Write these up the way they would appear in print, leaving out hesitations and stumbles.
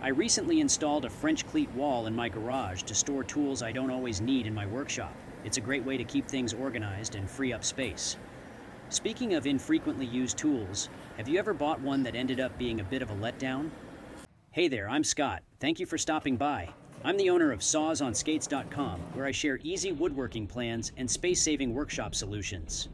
I recently installed a French cleat wall in my garage to store tools I don't always need in my workshop. It's a great way to keep things organized and free up space. Speaking of infrequently used tools, have you ever bought one that ended up being a bit of a letdown? Hey there, I'm Scott. Thank you for stopping by. I'm the owner of sawsonskates.com, where I share easy woodworking plans and space-saving workshop solutions.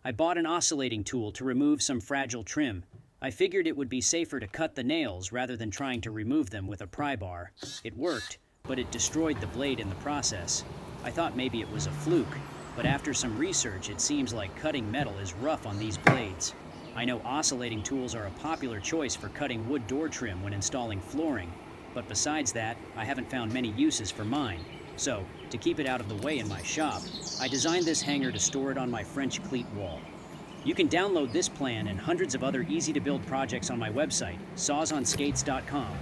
I bought an oscillating tool to remove some fragile trim. I figured it would be safer to cut the nails rather than trying to remove them with a pry bar. It worked, but it destroyed the blade in the process. I thought maybe it was a fluke, but after some research it seems like cutting metal is rough on these blades. I know oscillating tools are a popular choice for cutting wood door trim when installing flooring, but besides that, I haven't found many uses for mine. So, to keep it out of the way in my shop, I designed this hanger to store it on my French cleat wall. You can download this plan and hundreds of other easy-to-build projects on my website, sawsonskates.com.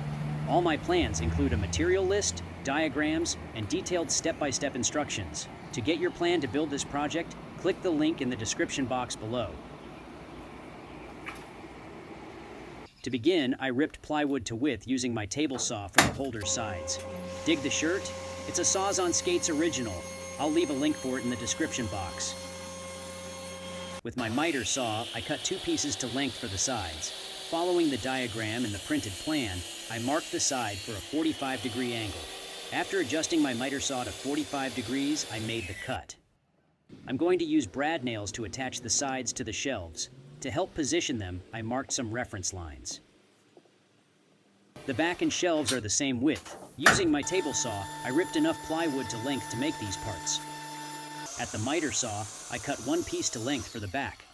All my plans include a material list, diagrams, and detailed step-by-step instructions. To get your plan to build this project, click the link in the description box below. To begin, I ripped plywood to width using my table saw for the holder sides. Dig the shirt? It's a Saws on Skates original. I'll leave a link for it in the description box. With my miter saw, I cut 2 pieces to length for the sides. Following the diagram in the printed plan, I marked the side for a 45-degree angle. After adjusting my miter saw to 45 degrees, I made the cut. I'm going to use brad nails to attach the sides to the shelves. To help position them, I marked some reference lines. The back and shelves are the same width. Using my table saw, I ripped enough plywood to length to make these parts. At the miter saw, I cut 1 piece to length for the back.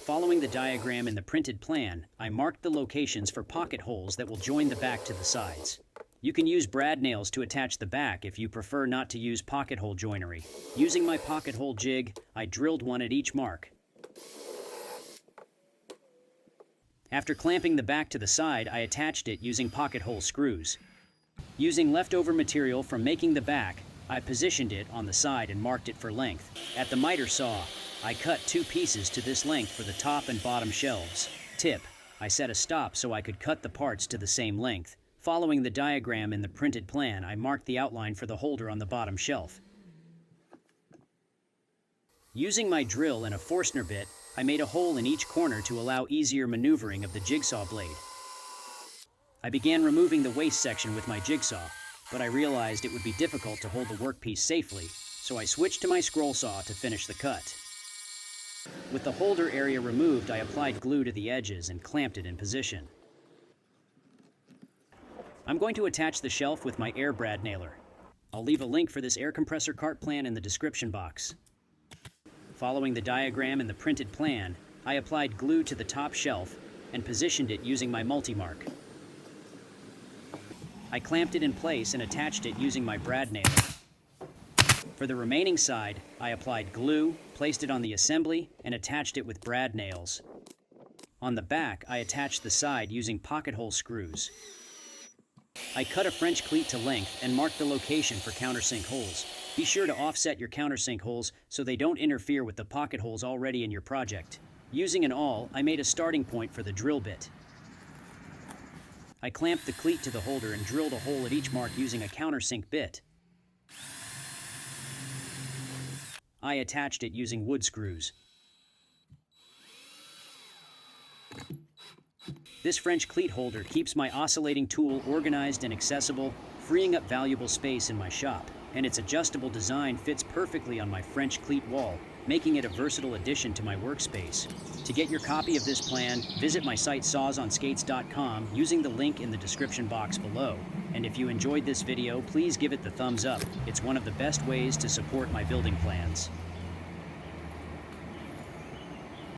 Following the diagram in the printed plan, I marked the locations for pocket holes that will join the back to the sides. You can use brad nails to attach the back if you prefer not to use pocket hole joinery. Using my pocket hole jig, I drilled one at each mark. After clamping the back to the side, I attached it using pocket hole screws. Using leftover material from making the back, I positioned it on the side and marked it for length. At the miter saw, I cut 2 pieces to this length for the top and bottom shelves. Tip: I set a stop so I could cut the parts to the same length. Following the diagram in the printed plan, I marked the outline for the holder on the bottom shelf. Using my drill and a Forstner bit, I made a hole in each corner to allow easier maneuvering of the jigsaw blade. I began removing the waste section with my jigsaw, but I realized it would be difficult to hold the workpiece safely, so I switched to my scroll saw to finish the cut. With the holder area removed, I applied glue to the edges and clamped it in position. I'm going to attach the shelf with my air brad nailer. I'll leave a link for this air compressor cart plan in the description box. Following the diagram in the printed plan, I applied glue to the top shelf and positioned it using my multi-mark. I clamped it in place and attached it using my brad nailer. For the remaining side, I applied glue, placed it on the assembly, and attached it with brad nails. On the back, I attached the side using pocket hole screws. I cut a French cleat to length and marked the location for countersink holes. Be sure to offset your countersink holes so they don't interfere with the pocket holes already in your project. Using an awl, I made a starting point for the drill bit. I clamped the cleat to the holder and drilled a hole at each mark using a countersink bit. I attached it using wood screws. This French cleat holder keeps my oscillating tool organized and accessible, freeing up valuable space in my shop, and its adjustable design fits perfectly on my French cleat wall, making it a versatile addition to my workspace. To get your copy of this plan, visit my site sawsonskates.com using the link in the description box below. And if you enjoyed this video, please give it the thumbs up. It's one of the best ways to support my building plans.